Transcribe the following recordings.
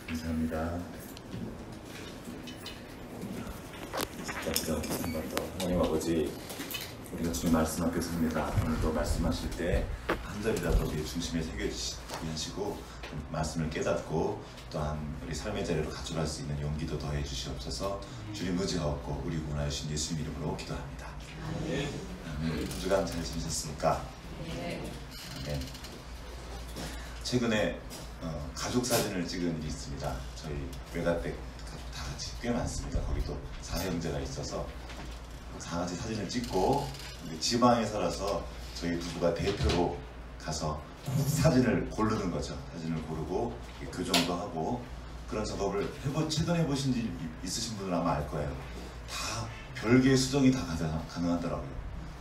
감사합니다. 기도하겠습니다. 하나님 아버지, 우리가 주님 말씀 앞에 섭니다. 오늘도 말씀하실 때 한 절이라도 우리 중심에 새겨주시고 말씀을 깨닫고 또한 우리 삶의 자리로 가져갈 수 있는 용기도 더해 주시옵소서. 주님 의지하옵고 우리 구원하신 예수님 이름으로 기도합니다. 한 주간 잘 지내셨습니까? 네. 최근에 가족 사진을 찍은 일이 있습니다. 저희 외가댁 다 같이 꽤 많습니다. 거기도 4형제가 있어서 다 같이 사진을 찍고 지방에 살아서 저희 부부가 대표로 가서 사진을 고르는 거죠. 사진을 고르고 교정도 하고 그런 작업을 최근에 해보신 일 있으신 분은 아마 알 거예요. 다 별개의 수정이 다 가능하더라고요.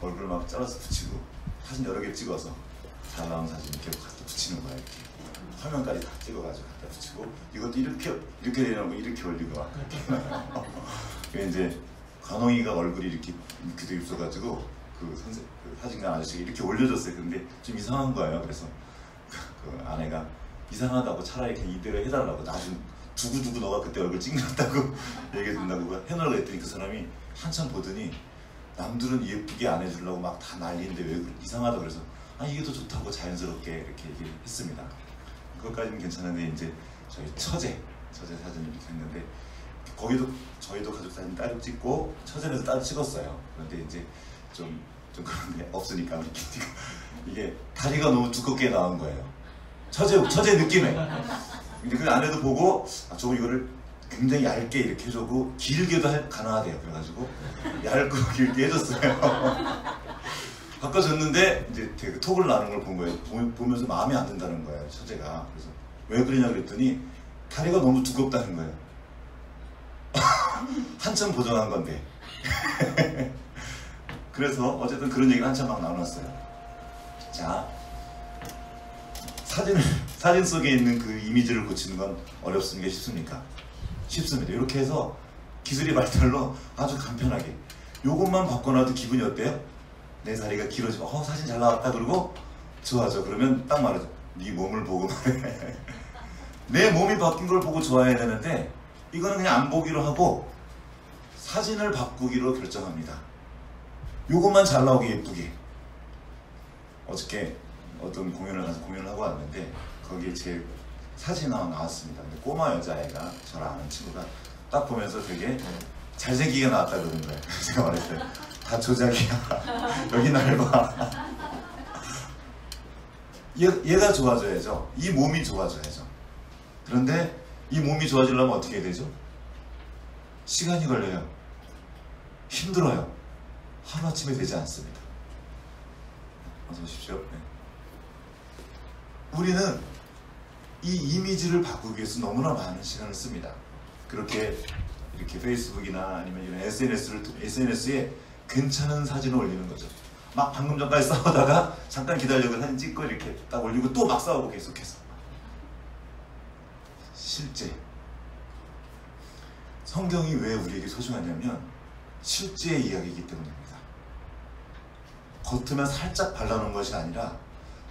얼굴 막 잘라서 붙이고 사진 여러 개 찍어서 잘 나온 사진 이렇게 갖다 붙이는 거예요. 이렇게 화면까지 다 찍어가지고 갖다 붙이고 이것도 이렇게 내려놓고 이렇게 올리고 막 그렇게 이제 관홍이가 얼굴이 이렇게 돼 있어가지고 그 사진관 아저씨가 이렇게 올려줬어요. 근데 좀 이상한 거예요. 그래서 그 아내가 이상하다고 차라리 그냥 이대로 해달라고 나중에 두고두고 너가 그때 얼굴 찍는다고 얘기해준다고 해놓으라고 했더니 그 사람이 한참 보더니 남들은 예쁘게 안 해주려고 막 다 난리인데 왜 이상하다고 그래서 이게 더 좋다고 자연스럽게 이렇게 얘기했습니다. 그것까지는 괜찮은데 이제 저희 처제 사진을 이렇게 했는데 거기도 저희도 가족 사진 따로 찍고 처제에서 따로 찍었어요. 그런데 이제 좀 그런데 없으니까 이게 다리가 너무 두껍게 나온 거예요. 처제 느낌에. 근데 그 아내도 보고 저 이거를 굉장히 얇게 이렇게 해주고 길게도 가능하대요. 그래가지고 얇고 길게 해줬어요. 바꿔줬는데 이제 되게 톡을 나는 걸 본 거예요. 보면서 마음에 안 든다는 거예요. 처제가. 그래서 왜 그러냐 그랬더니 다리가 너무 두껍다는 거예요. 한참 보정한 건데. 그래서 어쨌든 그런 얘기를 한참 막 나눴어요. 자, 사진 속에 있는 그 이미지를 고치는 건 어렵습니까? 쉽습니까? 쉽습니다. 이렇게 해서 기술이 발달로 아주 간편하게 요것만 바꿔놔도 기분이 어때요? 내 다리가 길어지고 사진 잘 나왔다 그러고 좋아져. 그러면 딱 말하죠. 네 몸을 보고 말해. 내 몸이 바뀐 걸 보고 좋아해야 되는데 이거는 그냥 안 보기로 하고 사진을 바꾸기로 결정합니다. 요것만 잘 나오게 예쁘게. 어저께 어떤 공연을 가서 공연을 하고 왔는데 거기에 제 사진이 나왔습니다. 근데 꼬마 여자애가 저를 아는 친구가 딱 보면서 되게 잘생기게 나왔다 그러는 거예요. 제가 말했어요. 다 조작이야. 여기 날 봐. 얘가 좋아져야죠. 이 몸이 좋아져야죠. 그런데 이 몸이 좋아지려면 어떻게 해야 되죠? 시간이 걸려요. 힘들어요. 하루아침에 되지 않습니다. 어서 오십시오. 네. 우리는 이 이미지를 바꾸기 위해서 너무나 많은 시간을 씁니다. 이렇게 페이스북이나 아니면 이런 SNS에 괜찮은 사진을 올리는 거죠. 막 방금 전까지 싸우다가 잠깐 기다려고 사진 찍고 이렇게 딱 올리고 또 막 싸우고 계속해서. 실제 성경이 왜 우리에게 소중하냐면 실제의 이야기이기 때문입니다. 겉으면 살짝 발라놓은 것이 아니라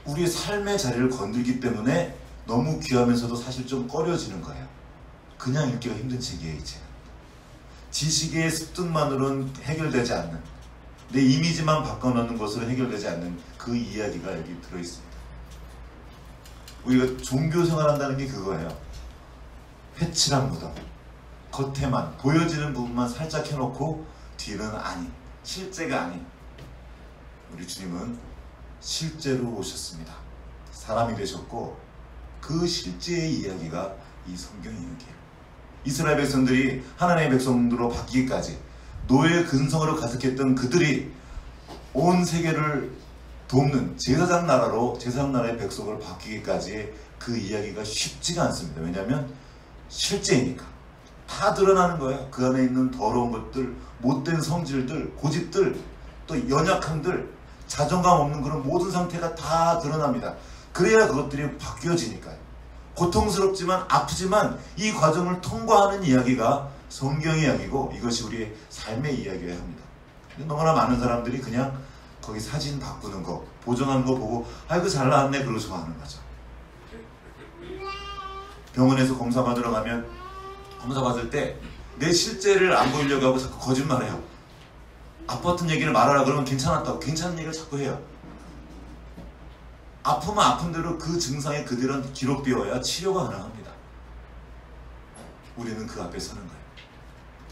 우리의 삶의 자리를 건들기 때문에 너무 귀하면서도 사실 좀 꺼려지는 거예요. 그냥 읽기가 힘든 책이에요. 이 책은. 지식의 습득만으로는 해결되지 않는, 내 이미지만 바꿔놓는 것으로 해결되지 않는 그 이야기가 여기 들어있습니다. 우리가 종교 생활한다는 게 그거예요. 회칠한 무덤, 겉에만 보여지는 부분만 살짝 해놓고 뒤는 아닌, 실제가 아닌 우리 주님은 실제로 오셨습니다. 사람이 되셨고 그 실제의 이야기가 이 성경 이야기예요. 이스라엘 백성들이 하나님의 백성으로 바뀌기까지 노예 근성으로 가득했던 그들이 온 세계를 돕는 제사장 나라의 백성으로 바뀌기까지 그 이야기가 쉽지가 않습니다. 왜냐하면 실제이니까 다 드러나는 거예요. 그 안에 있는 더러운 것들, 못된 성질들, 고집들, 또 연약함들, 자존감 없는 그런 모든 상태가 다 드러납니다. 그래야 그것들이 바뀌어지니까요. 고통스럽지만 아프지만 이 과정을 통과하는 이야기가 성경의 이야기고 이것이 우리의 삶의 이야기여야 합니다. 너무나 많은 사람들이 그냥 거기 사진 바꾸는 거, 보정하는 거 보고 아이고 잘 나왔네 그러고 좋아하는 거죠. 병원에서 검사 받으러 가면 검사 받을 때 내 실제를 안 보이려고 하고 자꾸 거짓말해요. 아팠던 얘기를 말하라 그러면 괜찮았다고 괜찮은 얘기를 자꾸 해요. 아프면 아픈 대로 그 증상에 그대로 기록되어야 치료가 가능합니다. 우리는 그 앞에 서는 거예요.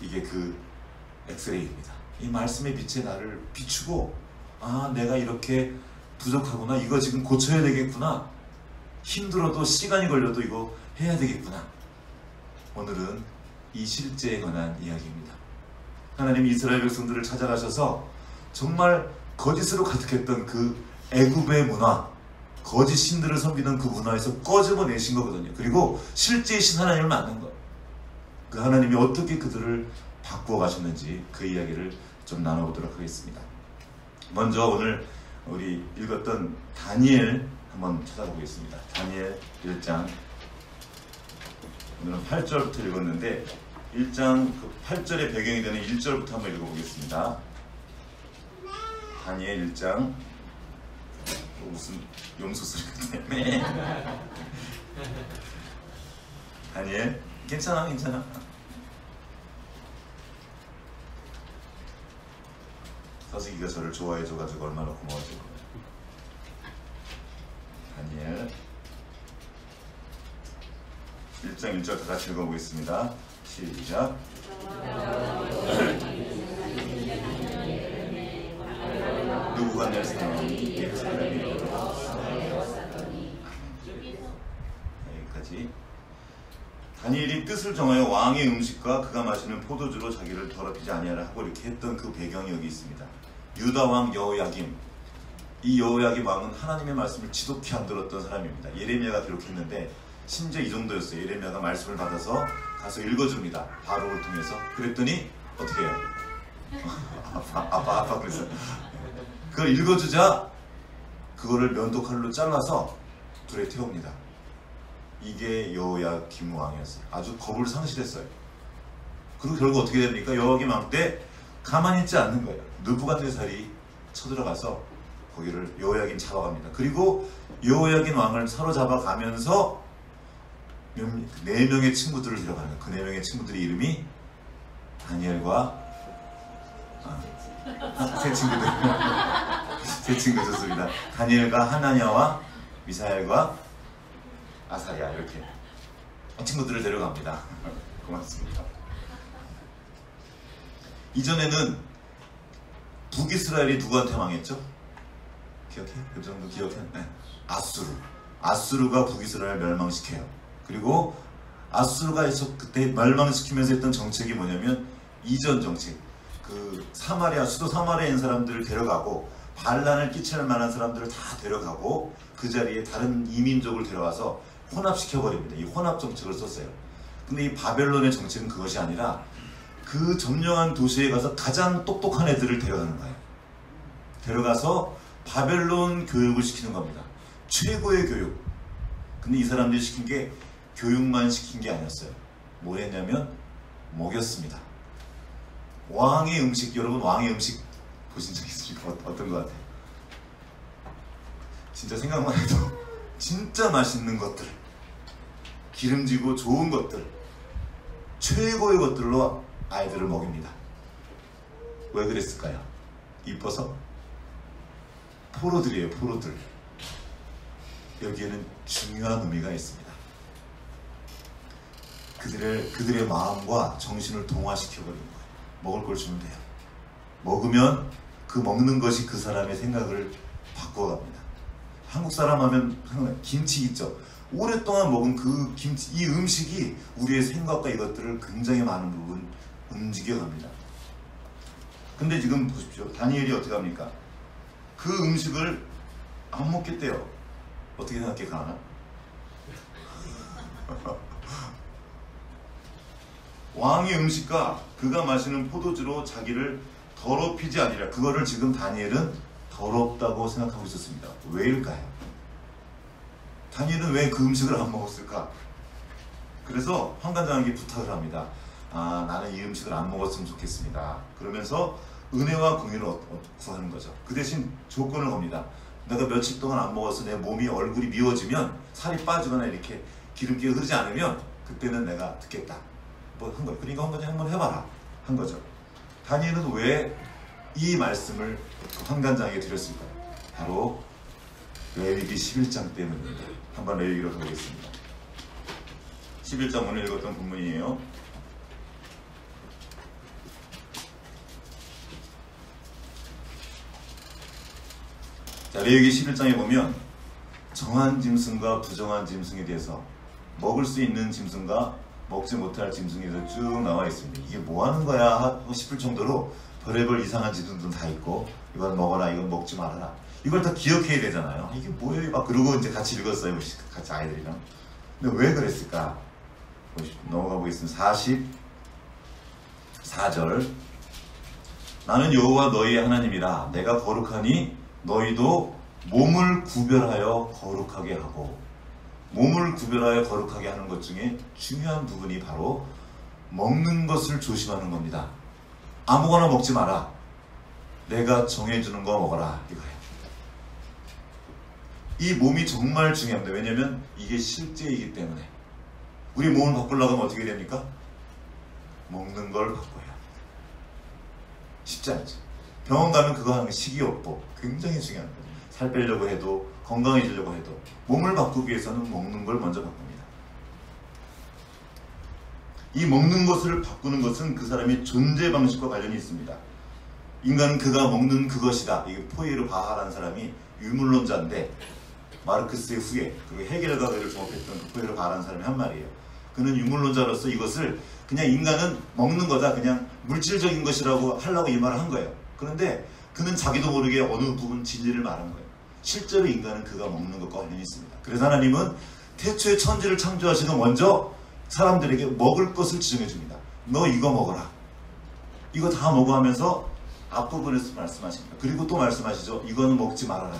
이게 그 엑스레이입니다. 이 말씀의 빛에 나를 비추고, 아, 내가 이렇게 부족하구나, 이거 지금 고쳐야 되겠구나, 힘들어도 시간이 걸려도 이거 해야 되겠구나. 오늘은 이 실제에 관한 이야기입니다. 하나님이 이스라엘 백성들을 찾아가셔서 정말 거짓으로 가득했던 그 애굽의 문화, 거짓 신들을 섬기는 그 문화에서 꺼집어내신 거거든요. 그리고 실제이신 하나님을 만난 거예요. 그 하나님이 어떻게 그들을 바꾸어 가셨는지 그 이야기를 좀 나눠보도록 하겠습니다. 먼저 오늘 우리 읽었던 다니엘 한번 찾아보겠습니다. 다니엘 1장, 오늘은 8절부터 읽었는데 1장 그 8절의 배경이 되는 1절부터 한번 읽어보겠습니다. 다니엘 1장, 무슨 용수 소리 때문에 다니엘, 괜찮아. 서식이가 저를 좋아해줘가지고 얼마나 고마워질 거예요. 다니엘 1장 1절 다 같이 읽어보겠습니다. 시작. 느부갓네살이 예루살렘에 여기까지. 다니엘이 뜻을 정하여 왕의 음식과 그가 마시는 포도주로 자기를 더럽히지 아니하라 하고 이렇게 했던 그 배경이 여기 있습니다. 유다 왕 여호야김, 이 여호야김 왕은 하나님의 말씀을 지독히 안 들었던 사람입니다. 예레미야가 기록했는데 심지어 이 정도였어요. 예레미야가 말씀을 받아서 가서 읽어줍니다. 바로를 통해서. 그랬더니 어떻게 해요? 아빠 그랬어요. 그걸 읽어주자 그거를 면도칼로 잘라서 불에 태웁니다. 이게 여호야김 왕이었어요. 아주 겁을 상실했어요. 그리고 결국 어떻게 됩니까? 여호야김 왕 때 가만히 있지 않는 거예요. 느부갓네살이 쳐들어가서 거기를 여호야김 잡아갑니다. 그리고 여호야김 왕을 사로잡아 가면서 4명의 친구들을 데려가는 거예요. 그 4명의 친구들의 이름이 다니엘과 세 친구들 세 친구 좋습니다. 다니엘과 하나냐와 미사엘과 아사랴, 이렇게 친구들을 데려갑니다. 고맙습니다. 이전에는 북이스라엘이 누구한테 망했죠? 기억해? 그 정도 기억해? 네. 아수르가 북이스라엘 멸망시켜요. 그리고 아수르가 그때 멸망시키면서 했던 정책이 뭐냐면 이전 정책. 그 사마리아, 수도 사마리아에 있는 사람들을 데려가고 반란을 끼칠 만한 사람들을 다 데려가고 그 자리에 다른 이민족을 데려와서 혼합시켜버립니다. 이 혼합 정책을 썼어요. 근데 이 바벨론의 정책은 그것이 아니라 그 점령한 도시에 가서 가장 똑똑한 애들을 데려가는 거예요. 데려가서 바벨론 교육을 시키는 겁니다. 최고의 교육. 근데 이 사람들이 시킨 게 교육만 시킨 게 아니었어요. 뭐 했냐면 먹였습니다. 왕의 음식, 여러분 왕의 음식 보신 적 있으십니까? 어떤 것 같아요? 진짜 생각만 해도 진짜 맛있는 것들, 기름지고 좋은 것들, 최고의 것들로 아이들을 먹입니다. 왜 그랬을까요? 이뻐서? 포로들이에요, 포로들. 여기에는 중요한 의미가 있습니다. 그들의 마음과 정신을 동화시켜버리는 거예요. 먹을 걸 주면 돼요. 먹으면 그 먹는 것이 그 사람의 생각을 바꿔갑니다. 한국 사람 하면 김치 있죠. 오랫동안 먹은 그 김치, 이 음식이 우리의 생각과 이것들을 굉장히 많은 부분 움직여갑니다. 근데 지금 보십시오. 다니엘이 어떻게 합니까? 그 음식을 안 먹겠대요. 어떻게 생각해, 가나? 왕의 음식과 그가 마시는 포도주로 자기를 더럽히지 아니라, 그거를 지금 다니엘은 더럽다고 생각하고 있었습니다. 왜일까요? 다니엘은 왜 그 음식을 안 먹었을까? 그래서 환관장에게 부탁을 합니다. 나는 이 음식을 안 먹었으면 좋겠습니다. 그러면서 은혜와 공의를 구하는 거죠. 그 대신 조건을 겁니다. 내가 며칠 동안 안 먹어서 내 몸이, 얼굴이 미워지면, 살이 빠지거나 이렇게 기름기가 흐르지 않으면 그때는 내가 듣겠다. 뭐 한 거예요. 그러니까 한번 해봐라 한 거죠. 다니엘은 왜 이 말씀을 환관장에게 드렸을까요? 바로 레위기 11장 때문입니다. 한번 레위기로 가보겠습니다. 11장 오늘 읽었던 본문이에요. 자, 레위기 11장에 보면 정한 짐승과 부정한 짐승에 대해서 먹을 수 있는 짐승과 먹지 못할 짐승에 대해서 쭉 나와 있습니다. 이게 뭐 하는 거야 하고 싶을 정도로 별의별 이상한 짐승도 다 있고, 이건 먹어라, 이건 먹지 말아라. 이걸 다 기억해야 되잖아요. 이게 뭐예요? 막 그러고 이제 같이 읽었어요. 같이 아이들이랑. 근데 왜 그랬을까? 넘어가 보겠습니다. 44절. 나는 여호와 너희의 하나님이라. 내가 거룩하니 너희도 몸을 구별하여 거룩하게 하고. 몸을 구별하여 거룩하게 하는 것 중에 중요한 부분이 바로 먹는 것을 조심하는 겁니다. 아무거나 먹지 마라. 내가 정해주는 거 먹어라. 이거예요. 이 몸이 정말 중요합니다. 왜냐하면 이게 실제이기 때문에. 우리 몸을 바꾸려고 하면 어떻게 됩니까? 먹는 걸 바꿔야 합니다. 쉽지 않죠. 병원 가면 그거 하는 게 식이요법. 굉장히 중요한 거예요. 살 빼려고 해도, 건강해지려고 해도 몸을 바꾸기 위해서는 먹는 걸 먼저 바꿉니다. 이 먹는 것을 바꾸는 것은 그 사람의 존재 방식과 관련이 있습니다. 인간은 그가 먹는 그것이다. 이게 포에르 바하라는 사람이 유물론자인데, 마르크스의 후예, 그리고 헤겔과 그를 조업했던 그 포에르 바하라는 사람이 한 말이에요. 그는 유물론자로서 이것을 그냥 인간은 먹는 거다, 그냥 물질적인 것이라고 하려고 이 말을 한 거예요. 그런데 그는 자기도 모르게 어느 부분 진리를 말한 거예요. 실제로 인간은 그가 먹는 것과 관련이 있습니다. 그래서 하나님은 태초에 천지를 창조하시는 먼저 사람들에게 먹을 것을 지정해 줍니다. 너 이거 먹어라. 이거 다 먹어 하면서 앞부분에서 말씀하십니다. 그리고 또 말씀하시죠. 이거는 먹지 말아라.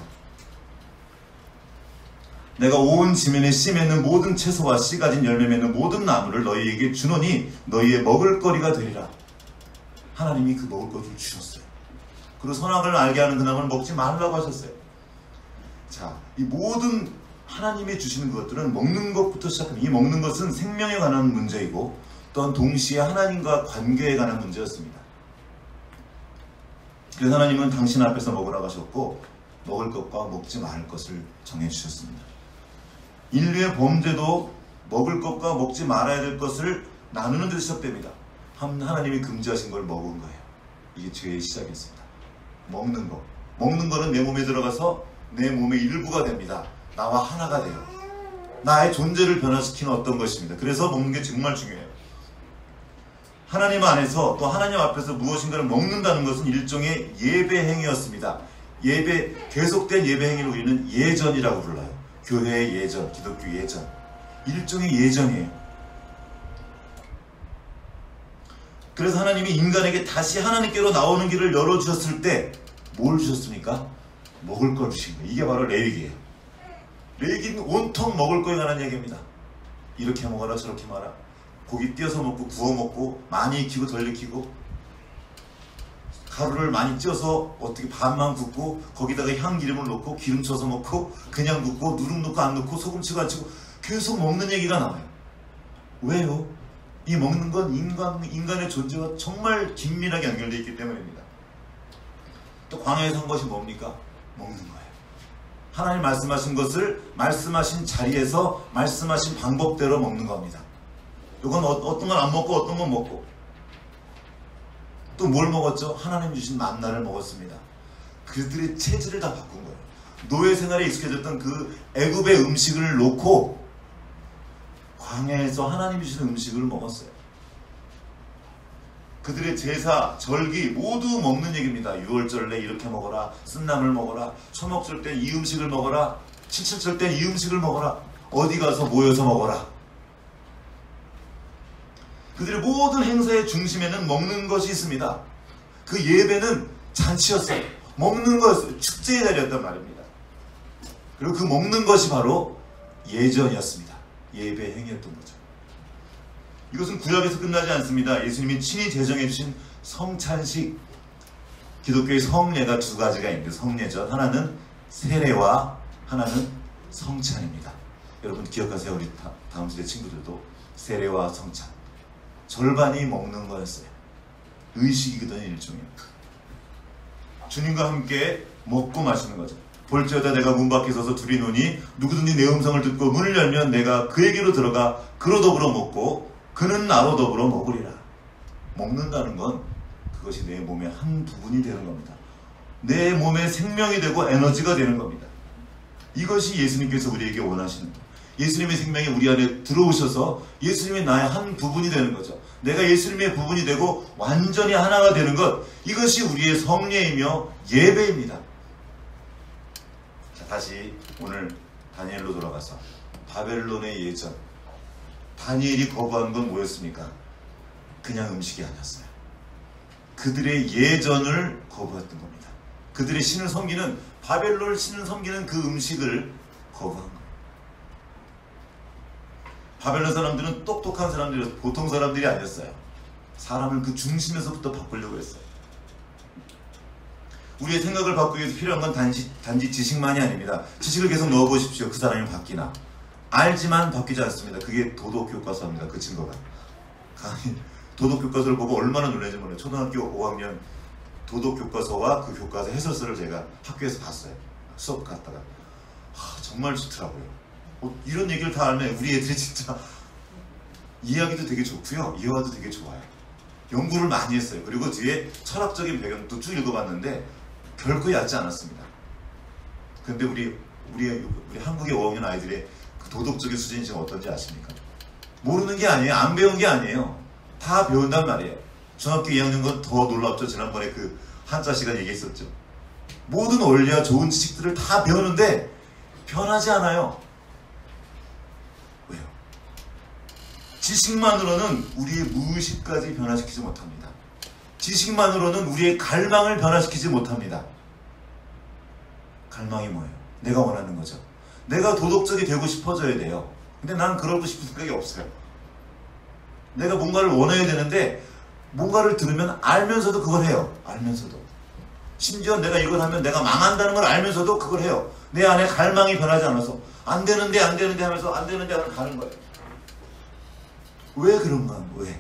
내가 온 지면에 씨 맺는 모든 채소와 씨 가진 열매 맺는 모든 나무를 너희에게 주노니 너희의 먹을 거리가 되리라. 하나님이 그 먹을 것을 주셨어요. 그리고 선악을 알게 하는 그 나무를 먹지 말라고 하셨어요. 자, 이 모든 하나님이 주시는 것들은 먹는 것부터 시작합니다. 이 먹는 것은 생명에 관한 문제이고, 또한 동시에 하나님과 관계에 관한 문제였습니다. 그래서 하나님은 당신 앞에서 먹으라고 하셨고, 먹을 것과 먹지 말 것을 정해주셨습니다. 인류의 범죄도 먹을 것과 먹지 말아야 될 것을 나누는 데서 시작됩니다. 하나님이 금지하신 걸 먹은 거예요. 이게 죄의 시작이었습니다. 먹는 거. 먹는 거는 내 몸에 들어가서 내 몸의 일부가 됩니다. 나와 하나가 돼요. 나의 존재를 변화시키는 어떤 것입니다. 그래서 먹는 게 정말 중요해요. 하나님 안에서, 또 하나님 앞에서 무엇인가를 먹는다는 것은 일종의 예배 행위였습니다. 계속된 예배 행위를 우리는 예전이라고 불러요. 교회의 예전, 기독교 예전. 일종의 예전이에요. 그래서 하나님이 인간에게 다시 하나님께로 나오는 길을 열어주셨을 때 뭘 주셨습니까? 먹을 걸 주신 거예요. 이게 바로 레위기예요. 레위기는 온통 먹을 거에 관한 얘기입니다. 이렇게 먹어라, 저렇게 먹어라. 고기 띄어서 먹고, 구워 먹고, 많이 익히고 덜 익히고, 가루를 많이 쪄서 어떻게 반만 굽고, 거기다가 향기름을 넣고, 기름 쳐서 먹고, 그냥 굽고, 누룩 넣고 안 넣고, 소금 치고 안 치고, 계속 먹는 얘기가 나와요. 왜요? 이 먹는 건 인간의 존재와 정말 긴밀하게 연결되어 있기 때문입니다. 또 광야에서 한 것이 뭡니까? 먹는 거예요. 하나님 말씀하신 것을 말씀하신 자리에서 말씀하신 방법대로 먹는 겁니다. 이건 어떤 건 안 먹고 어떤 건 먹고. 또 뭘 먹었죠? 하나님 주신 만나를 먹었습니다. 그들의 체질을 다 바꾼 거예요. 노예 생활에 익숙해졌던 그 애굽의 음식을 놓고 광야에서 하나님 주신 음식을 먹었어요. 그들의 제사, 절기 모두 먹는 얘기입니다. 유월절 때 이렇게 먹어라, 쓴나물 먹어라, 초목절 때 이 음식을 먹어라, 칠칠절 때 이 음식을 먹어라, 어디 가서 모여서 먹어라. 그들의 모든 행사의 중심에는 먹는 것이 있습니다. 그 예배는 잔치였어요. 먹는 것이었어요. 축제의 자리였단 말입니다. 그리고 그 먹는 것이 바로 예전이었습니다. 예배 행위였던 거죠. 이것은 구약에서 끝나지 않습니다. 예수님이 친히 제정해 주신 성찬식, 기독교의 성례가 두 가지가 있는데, 성례죠. 하나는 세례와 하나는 성찬입니다. 여러분 기억하세요. 우리 다음 세대 친구들도 세례와 성찬 절반이 먹는 거였어요. 의식이거든요. 일종의 주님과 함께 먹고 마시는 거죠. 볼지어다 내가 문 밖에 서서 둘이 노니 누구든지 내 음성을 듣고 문을 열면 내가 그에게로 들어가 그로 더불어 먹고 그는 나로 더불어 먹으리라. 먹는다는 건 그것이 내 몸의 한 부분이 되는 겁니다. 내 몸의 생명이 되고 에너지가 되는 겁니다. 이것이 예수님께서 우리에게 원하시는 거예요. 예수님의 생명이 우리 안에 들어오셔서 예수님이 나의 한 부분이 되는 거죠. 내가 예수님의 부분이 되고 완전히 하나가 되는 것, 이것이 우리의 성례이며 예배입니다. 자, 다시 오늘 다니엘로 돌아가서 바벨론의 예전, 다니엘이 거부한 건 뭐였습니까? 그냥 음식이 아니었어요. 그들의 예전을 거부했던 겁니다. 그들의 신을 섬기는, 바벨론 신을 섬기는 그 음식을 거부한 거예요. 바벨론 사람들은 똑똑한 사람들이었어요. 보통 사람들이 아니었어요. 사람을 그 중심에서부터 바꾸려고 했어요. 우리의 생각을 바꾸기 위해서 필요한 건 단지 지식만이 아닙니다. 지식을 계속 넣어보십시오. 그 사람이 바뀌나. 알지만 바뀌지 않습니다. 그게 도덕교과서입니다. 그 증거가. 도덕교과서를 보고 얼마나 놀라는지 몰라요. 초등학교 5학년 도덕교과서와 그 교과서 해설서를 제가 학교에서 봤어요. 수업 갔다가. 정말 좋더라고요. 이런 얘기를 다 알면 우리 애들이 진짜 이해하기도 되게 좋고요. 이해와도 되게 좋아요. 연구를 많이 했어요. 그리고 뒤에 철학적인 배경도 쭉 읽어봤는데 결코 얕지 않았습니다. 근데 우리 한국의 5학년 아이들의 그 도덕적인 수준이 지금 어떤지 아십니까? 모르는 게 아니에요. 안 배운 게 아니에요. 다 배운단 말이에요. 중학교 2학년 건 더 놀랍죠. 지난번에 그 한자 시간 얘기했었죠. 모든 원리와 좋은 지식들을 다 배우는데 변하지 않아요. 왜요? 지식만으로는 우리의 무의식까지 변화시키지 못합니다. 지식만으로는 우리의 갈망을 변화시키지 못합니다. 갈망이 뭐예요? 내가 원하는 거죠. 내가 도덕적이 되고 싶어져야 돼요. 근데 난 그러고 싶은 생각이 없어요. 내가 뭔가를 원해야 되는데 뭔가를 들으면 알면서도 그걸 해요. 알면서도. 심지어 내가 이걸 하면 내가 망한다는 걸 알면서도 그걸 해요. 내 안에 갈망이 변하지 않아서 안 되는데 하면서 안 되는데 하면 가는 거예요. 왜 그런가? 왜?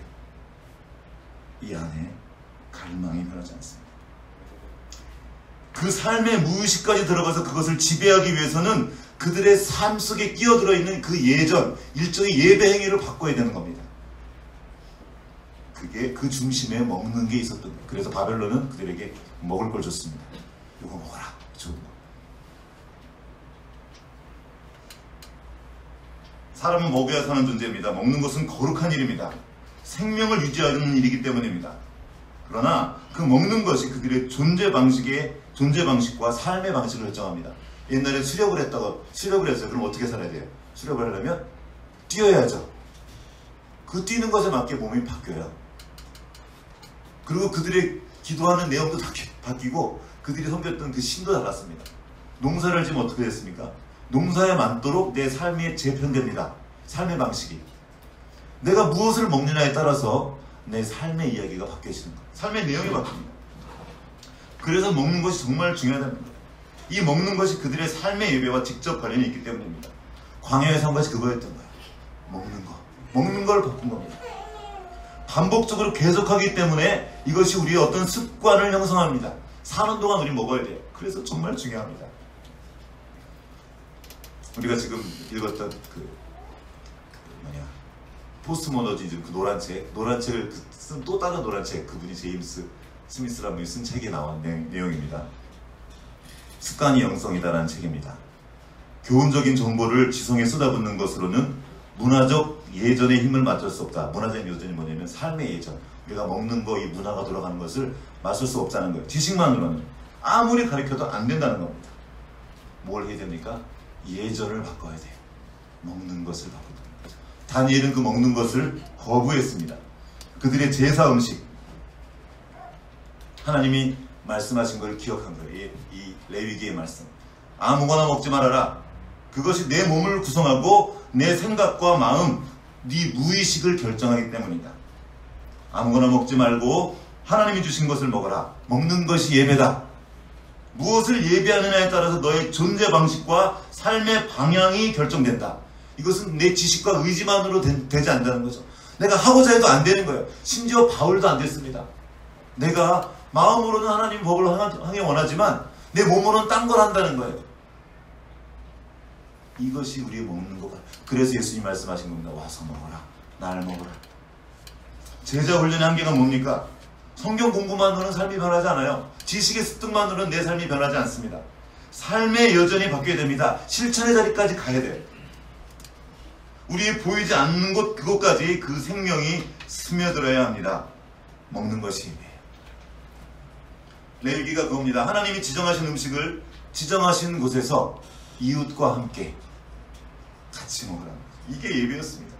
이 안에 갈망이 변하지 않습니다. 그 삶의 무의식까지 들어가서 그것을 지배하기 위해서는 그들의 삶 속에 끼어들어 있는 그 예전, 일종의 예배 행위를 바꿔야 되는 겁니다. 그게 그 중심에 먹는 게 있었던 거예요. 그래서 바벨론은 그들에게 먹을 걸 줬습니다. 이거 먹어라. 좋은 거. 사람은 먹여야 사는 존재입니다. 먹는 것은 거룩한 일입니다. 생명을 유지하는 일이기 때문입니다. 그러나 그 먹는 것이 그들의 존재 방식과 삶의 방식을 결정합니다. 옛날에 수렵을 했어요. 그럼 어떻게 살아야 돼요? 수렵을 하려면 뛰어야죠. 그 뛰는 것에 맞게 몸이 바뀌어요. 그리고 그들의 기도하는 내용도 바뀌고 그들이 섬겼던 그 신도 달랐습니다. 농사를 지면 어떻게 됐습니까? 농사에 맞도록 내 삶이 재편됩니다. 삶의 방식이. 내가 무엇을 먹느냐에 따라서 내 삶의 이야기가 바뀌어지는 거예요. 삶의 내용이 바뀝니다. 그래서 먹는 것이 정말 중요하다는 거예요. 이 먹는 것이 그들의 삶의 예배와 직접 관련이 있기 때문입니다. 광야의 삶같이 그거였던 거예요. 먹는 거. 먹는 걸 바꾼 겁니다. 반복적으로 계속하기 때문에 이것이 우리의 어떤 습관을 형성합니다. 사는 동안 우리 먹어야 돼요. 그래서 정말 중요합니다. 우리가 지금 읽었던 포스트모더니즘 그 노란 책을 쓴 또 다른 노란 책, 그분이 제임스 스미스라는 분이 쓴 책에 나온 내용입니다. 습관이 영성이다라는 책입니다. 교훈적인 정보를 지성에 쏟아붓는 것으로는 문화적 예전의 힘을 맞출 수 없다. 문화적 예전이 뭐냐면 삶의 예전. 우리가 먹는 거, 이 문화가 돌아가는 것을 맞출 수 없다는 거예요. 지식만으로는 아무리 가르쳐도 안 된다는 겁니다. 뭘 해야 됩니까? 예전을 바꿔야 돼요. 먹는 것을 바꿔야 돼요. 다니엘은 그 먹는 것을 거부했습니다. 그들의 제사 음식, 하나님이 말씀하신 걸 기억한 거예요. 이 레위기의 말씀. 아무거나 먹지 말아라. 그것이 내 몸을 구성하고 내 생각과 마음, 네 무의식을 결정하기 때문이다. 아무거나 먹지 말고 하나님이 주신 것을 먹어라. 먹는 것이 예배다. 무엇을 예배하느냐에 따라서 너의 존재 방식과 삶의 방향이 결정된다. 이것은 내 지식과 의지만으로 되지 않는다는 거죠. 내가 하고자 해도 안 되는 거예요. 심지어 바울도 안 됐습니다. 내가 마음으로는 하나님 법을 하기 원하지만 내 몸으로는 딴 걸 한다는 거예요. 이것이 우리의 먹는 거가. 그래서 예수님 말씀하신 겁니다. 와서 먹어라. 날 먹어라. 제자 훈련의 한계가 뭡니까? 성경 공부만으로는 삶이 변하지 않아요. 지식의 습득만으로는 내 삶이 변하지 않습니다. 삶의 여전히 바뀌어야 됩니다. 실천의 자리까지 가야 돼요. 우리의 보이지 않는 곳 그곳까지 그 생명이 스며들어야 합니다. 먹는 것이 힘이에요. 레위기가 그겁니다. 하나님이 지정하신 음식을 지정하신 곳에서 이웃과 함께 같이 먹으라. 이게 예배였습니다.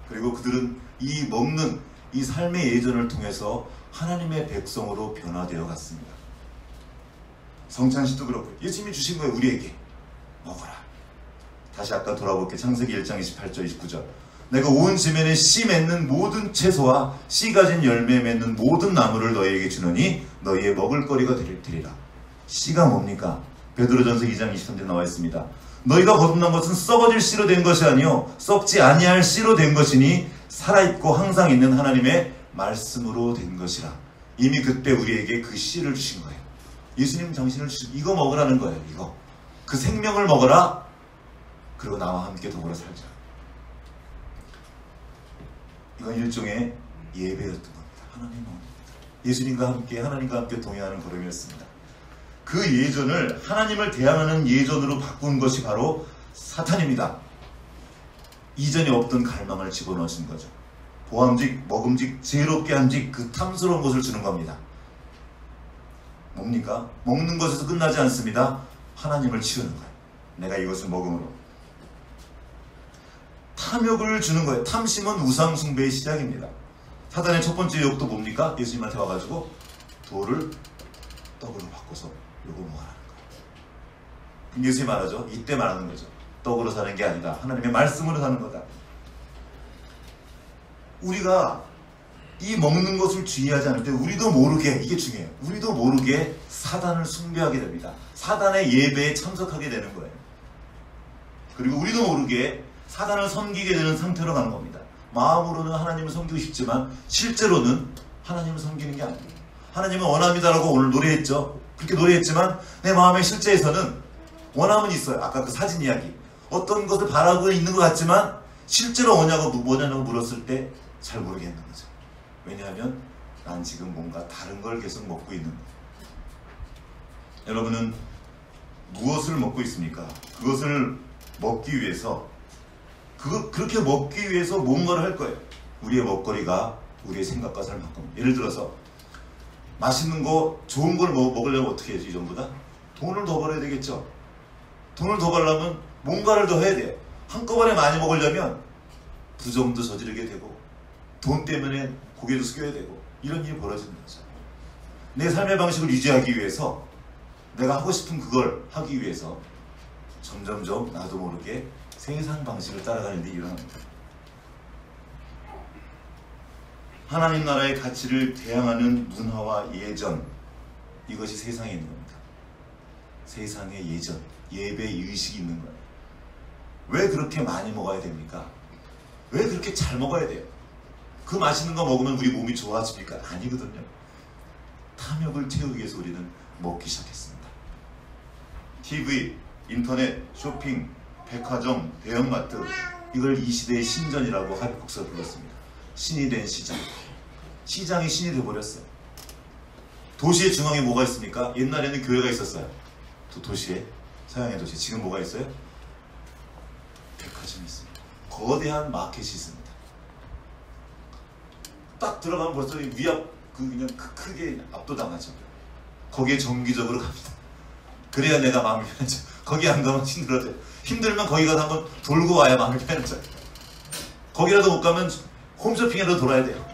그리고 그들은 이 먹는 이 삶의 예전을 통해서 하나님의 백성으로 변화되어 갔습니다. 성찬식도 그렇고 예수님이 주신 거예요. 우리에게 먹어라. 다시 아까 돌아볼게요. 창세기 1장 28절 29절. 내가 온 지면에 씨 맺는 모든 채소와 씨 가진 열매 맺는 모든 나무를 너희에게 주노니 너희의 먹을거리가 되리라. 씨가 뭡니까? 베드로전서 2장 23절에 나와 있습니다. 너희가 거듭난 것은 썩어질 씨로 된 것이 아니요 썩지 아니할 씨로 된 것이니 살아있고 항상 있는 하나님의 말씀으로 된 것이라. 이미 그때 우리에게 그 씨를 주신 거예요. 예수님 당신을 주신 이거 먹으라는 거예요. 이거 그 생명을 먹어라. 그리고 나와 함께 더불어 살자. 이건 일종의 예배였던 겁니다. 하나님 예수님과 함께 하나님과 함께 동행하는 걸음이었습니다. 그 예전을 하나님을 대항하는 예전으로 바꾼 것이 바로 사탄입니다. 이전에 없던 갈망을 집어넣으신 거죠. 보암직, 먹음직, 지혜롭게 한직 그 탐스러운 것을 주는 겁니다. 뭡니까? 먹는 것에서 끝나지 않습니다. 하나님을 치우는 거예요. 내가 이것을 먹음으로 탐욕을 주는 거예요. 탐심은 우상 숭배의 시작입니다. 사단의 첫 번째 유혹도 뭡니까? 예수님한테 와가지고 돌을 떡으로 바꿔서 요거 먹으라는 거예요. 예수님이 말하죠. 이때 말하는 거죠. 떡으로 사는 게 아니다. 하나님의 말씀으로 사는 거다. 우리가 이 먹는 것을 주의하지 않을 때 우리도 모르게, 이게 중요해요. 우리도 모르게 사단을 숭배하게 됩니다. 사단의 예배에 참석하게 되는 거예요. 그리고 우리도 모르게 사단을 섬기게 되는 상태로 가는 겁니다. 마음으로는 하나님을 섬기고 싶지만 실제로는 하나님을 섬기는 게 아니에요. 하나님은 원합니다라고 오늘 노래했죠. 그렇게 노래했지만 내 마음의 실제에서는 원함은 있어요. 아까 그 사진 이야기. 어떤 것을 바라고 있는 것 같지만 실제로 뭐냐고 물었을 때 잘 모르겠는 거죠. 왜냐하면 난 지금 뭔가 다른 걸 계속 먹고 있는 거예요. 여러분은 무엇을 먹고 있습니까? 그것을 먹기 위해서 그렇게 먹기 위해서 뭔가를 할 거예요. 우리의 먹거리가 우리의 생각과 삶을 바꿉니다. 예를 들어서 맛있는 거 좋은 걸 먹으려면 어떻게 해야지? 전부 다 돈을 더 벌어야 되겠죠. 돈을 더 벌려면 뭔가를 더 해야 돼요. 한꺼번에 많이 먹으려면 부정도 저지르게 되고 돈 때문에 고개도 숙여야 되고 이런 일이 벌어지는 거죠. 내 삶의 방식을 유지하기 위해서 내가 하고 싶은 그걸 하기 위해서 점점점 나도 모르게 세상 방식을 따라가는 일이 일어납니다. 하나님 나라의 가치를 대항하는 문화와 예전, 이것이 세상에 있는 겁니다. 세상의 예전, 예배 의식이 있는 거예요. 왜 그렇게 많이 먹어야 됩니까? 왜 그렇게 잘 먹어야 돼요? 그 맛있는 거 먹으면 우리 몸이 좋아집니까? 아니거든요. 탐욕을 채우기 위해서 우리는 먹기 시작했습니다. TV, 인터넷, 쇼핑, 백화점, 대형마트, 이걸 이 시대의 신전이라고 하백국사가 불렀습니다. 신이 된 시장. 시장이 신이 되어버렸어요. 도시의 중앙에 뭐가 있습니까? 옛날에는 교회가 있었어요. 도시에, 서양의 도시. 지금 뭐가 있어요? 백화점이 있습니다. 거대한 마켓이 있습니다. 딱 들어가면 벌써 위압, 그냥 크게 압도당하죠. 거기에 정기적으로 갑니다. 그래야 내가 마음이 편해져. 거기 안 가면 힘들어져요. 힘들면 거기 가서 한번 돌고 와야 마음이 편해져요. 거기라도 못 가면 홈쇼핑이라도 돌아야 돼요.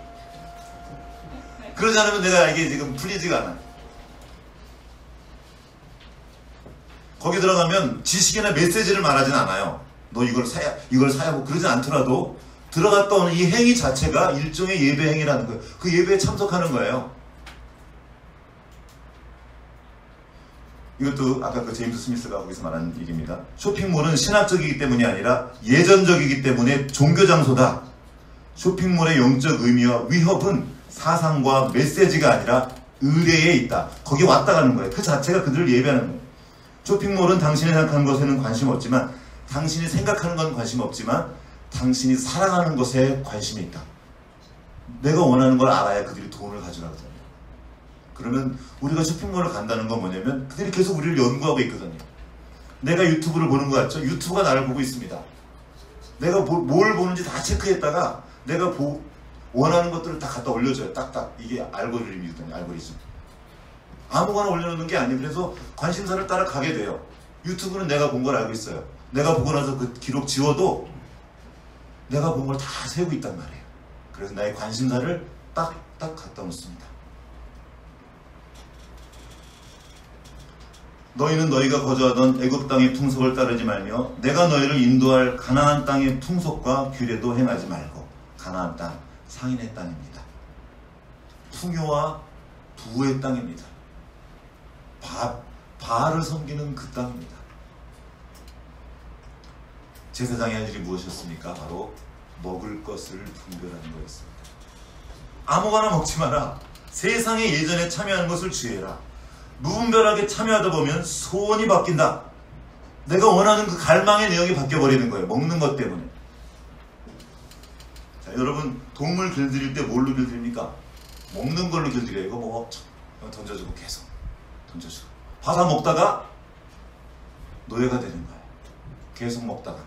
그러지 않으면 내가 이게 지금 풀리지가 않아요. 거기 들어가면 지식이나 메시지를 말하진 않아요. 너 이걸 사야 뭐 그러진 않더라도 들어갔다 오는 이 행위 자체가 일종의 예배 행위라는 거예요. 그 예배에 참석하는 거예요. 이것도 아까 그 제임스 스미스가 거기서 말한 얘기입니다. 쇼핑몰은 신학적이기 때문이 아니라 예전적이기 때문에 종교 장소다. 쇼핑몰의 영적 의미와 위협은 사상과 메시지가 아니라 의례에 있다. 거기 왔다 가는 거예요. 그 자체가 그들을 예배하는 거예요. 쇼핑몰은 당신이 생각하는 것에는 관심 없지만, 당신이 생각하는 건 관심 없지만 당신이 사랑하는 것에 관심이 있다. 내가 원하는 걸 알아야 그들이 돈을 가져라 그러잖아요. 그러면 우리가 쇼핑몰을 간다는 건 뭐냐면 그들이 계속 우리를 연구하고 있거든요. 내가 유튜브를 보는 것 같죠? 유튜브가 나를 보고 있습니다. 내가 뭘 보는지 다 체크했다가 내가 원하는 것들을 다 갖다 올려줘요. 딱딱. 이게 알고리즘이거든요. 알고리즘. 아무거나 올려놓는 게 아니에요. 그래서 관심사를 따라 가게 돼요. 유튜브는 내가 본 걸 알고 있어요. 내가 보고 나서 그 기록 지워도 내가 본 걸 다 세우고 있단 말이에요. 그래서 나의 관심사를 딱딱 갖다 놓습니다. 너희는 너희가 거주하던 애굽 땅의 풍속을 따르지 말며 내가 너희를 인도할 가나안 땅의 풍속과 규례도 행하지 말고. 가나안 땅, 상인의 땅입니다. 풍요와 부의 땅입니다. 바알을 섬기는 그 땅입니다. 제사장이 할 일이 무엇이었습니까? 바로 먹을 것을 분별하는 거였습니다. 아무거나 먹지 마라. 세상에 예전에 참여하는 것을 주의해라. 무분별하게 참여하다 보면 소원이 바뀐다. 내가 원하는 그 갈망의 내용이 바뀌어버리는 거예요. 먹는 것 때문에. 자, 여러분 동물 길들일 때 뭘로 길들입니까? 먹는 걸로 길들여요. 이거 뭐 던져주고 계속 던져주고 바다 먹다가 노예가 되는 거예요. 계속 먹다가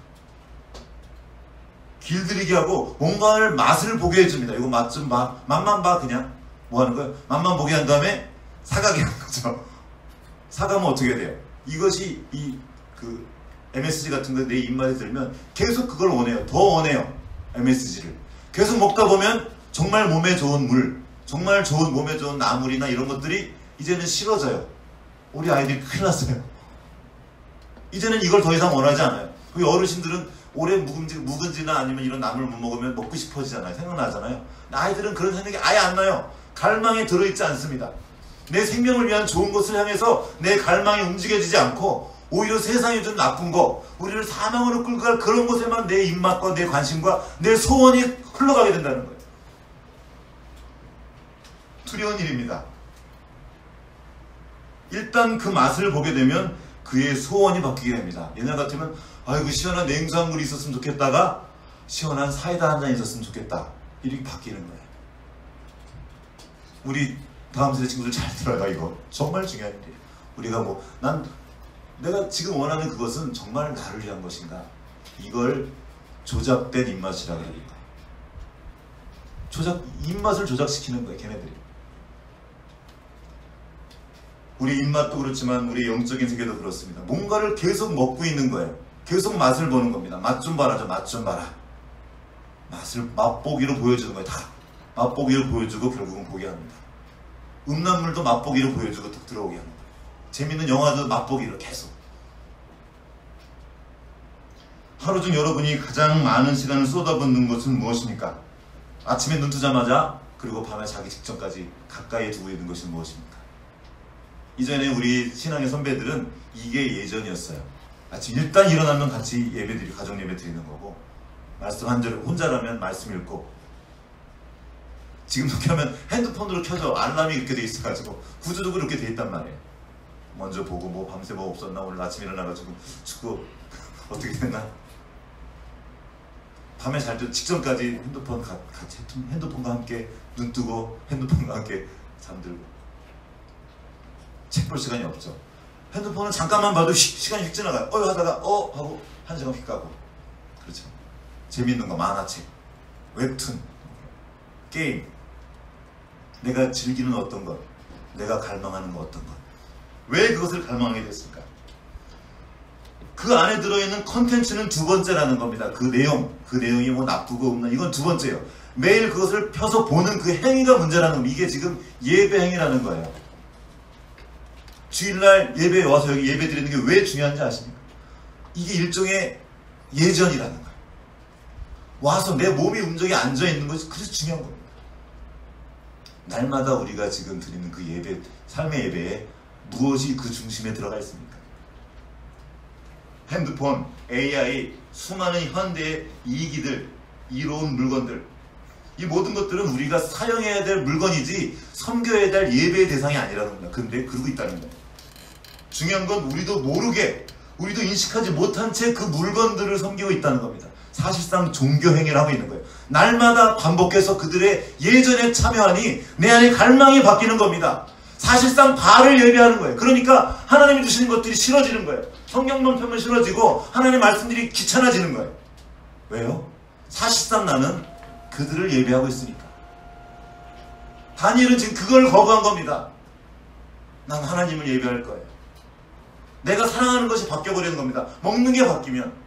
길들이게 하고 뭔가를 맛을 보게 해줍니다. 이거 맛 좀 봐. 맛만 봐. 그냥 뭐 하는 거예요? 맛만 보게 한 다음에 사가게 하는 거죠. 사가면 어떻게 돼요? 이것이 그 MSG 같은 거 내 입맛에 들면 계속 그걸 원해요. 더 원해요. MSG를. 계속 먹다 보면 정말 몸에 좋은 물, 정말 좋은 몸에 좋은 나물이나 이런 것들이 이제는 싫어져요. 우리 아이들이 큰일 났어요. 이제는 이걸 더 이상 원하지 않아요. 우리 어르신들은 오래 묵은지나 아니면 이런 나물 못 먹으면 먹고 싶어지잖아요. 생각나잖아요. 아이들은 그런 생각이 아예 안 나요. 갈망에 들어있지 않습니다. 내 생명을 위한 좋은 것을 향해서 내 갈망이 움직여지지 않고 오히려 세상에 좀 나쁜 거, 우리를 사망으로 끌고 갈 그런 것에만 내 입맛과 내 관심과 내 소원이 흘러가게 된다는 거예요. 두려운 일입니다. 일단 그 맛을 보게 되면 그의 소원이 바뀌게 됩니다. 옛날 같으면 아이고 시원한 냉수한 물이 있었으면 좋겠다가 시원한 사이다 한 잔 있었으면 좋겠다. 이렇게 바뀌는 거예요. 우리 다음 세대 친구들 잘 들어요. 이거 정말 중요한 일이에요. 우리가 내가 지금 원하는 그것은 정말 나를 위한 것인가? 이걸 조작된 입맛이라고 그러는 거예요. 입맛을 조작시키는 거예요. 걔네들이. 우리 입맛도 그렇지만 우리 영적인 세계도 그렇습니다. 뭔가를 계속 먹고 있는 거예요. 계속 맛을 보는 겁니다. 맛 좀 봐라. 맛 좀 봐라. 맛보기로 보여주는 거예요. 다 맛보기로 보여주고 결국은 보게 합니다. 음란물도 맛보기로 보여주고 툭 들어오게 합니다. 재밌는 영화도 맛보기로 계속. 하루 중 여러분이 가장 많은 시간을 쏟아붓는 것은 무엇입니까? 아침에 눈 뜨자마자 그리고 밤에 자기 직전까지 가까이에 두고 있는 것이 무엇입니까? 이전에 우리 신앙의 선배들은 이게 예전이었어요. 아침 일단 일어나면 같이 가정 예배 드리는 거고, 말씀 한 절 혼자라면 말씀 읽고, 지금 그렇게 하면 핸드폰으로 켜져. 알람이 이렇게 돼 있어가지고 구조적으로 이렇게 돼 있단 말이에요. 먼저 보고 밤새 뭐 없었나, 오늘 아침 일어나가지고 축구 어떻게 됐나, 밤에 잘 때 직전까지 핸드폰과 함께 눈 뜨고 핸드폰과 함께 잠들고. 책 볼 시간이 없죠. 핸드폰은 잠깐만 봐도 시간이 휙 지나가요. 하다가 하고 한 시간 휙 가고. 그렇죠. 재밌는 거 만화책, 웹툰, 게임. 내가 즐기는 어떤 것, 내가 갈망하는 거 어떤 것. 왜 그것을 갈망하게 됐을까? 그 안에 들어있는 컨텐츠는 두 번째라는 겁니다. 그 내용이 뭐 나쁘고 없나, 이건 두 번째예요. 매일 그것을 펴서 보는 그 행위가 문제라는 겁니다. 이게 지금 예배 행위라는 거예요. 주일날 예배에 와서 여기 예배 드리는 게 왜 중요한지 아십니까? 이게 일종의 예전이라는 거예요. 와서 내 몸이 움직여 앉아있는 것이 그래서 중요한 겁니다. 날마다 우리가 지금 드리는 그 예배, 삶의 예배에 무엇이 그 중심에 들어가 있습니까? 핸드폰, AI, 수많은 현대의 이기들, 이로운 물건들, 이 모든 것들은 우리가 사용해야 될 물건이지 섬겨야 될 예배의 대상이 아니라는 겁니다. 근데 그러고 있다는 거예요. 중요한 건 우리도 모르게, 우리도 인식하지 못한 채 그 물건들을 섬기고 있다는 겁니다. 사실상 종교행위를 하고 있는 거예요. 날마다 반복해서 그들의 예전에 참여하니 내 안에 갈망이 바뀌는 겁니다. 사실상 바알을 예배하는 거예요. 그러니까 하나님이 주시는 것들이 싫어지는 거예요. 성경론 펴면 싫어지고 하나님의 말씀들이 귀찮아지는 거예요. 왜요? 사실상 나는 그들을 예배하고 있으니까. 다니엘은 지금 그걸 거부한 겁니다. 난 하나님을 예배할 거예요. 내가 사랑하는 것이 바뀌어버리는 겁니다. 먹는 게 바뀌면.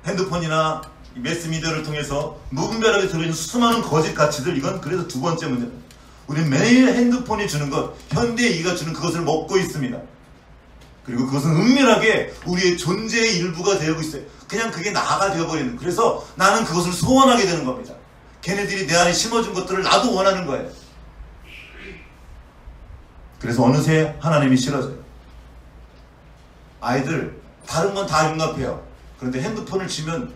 핸드폰이나 매스미디어를 통해서 무분별하게 들어있는 수많은 거짓 가치들, 이건 그래서 두 번째 문제입니다. 우리는 매일 핸드폰이 주는 것, 현대의 이가 주는 그것을 먹고 있습니다. 그리고 그것은 은밀하게 우리의 존재의 일부가 되고 있어요. 그냥 그게 나가 되어버리는, 그래서 나는 그것을 소원하게 되는 겁니다. 걔네들이 내 안에 심어준 것들을 나도 원하는 거예요. 그래서 어느새 하나님이 싫어져요. 아이들 다른 건 다 융합해요. 그런데 핸드폰을 치면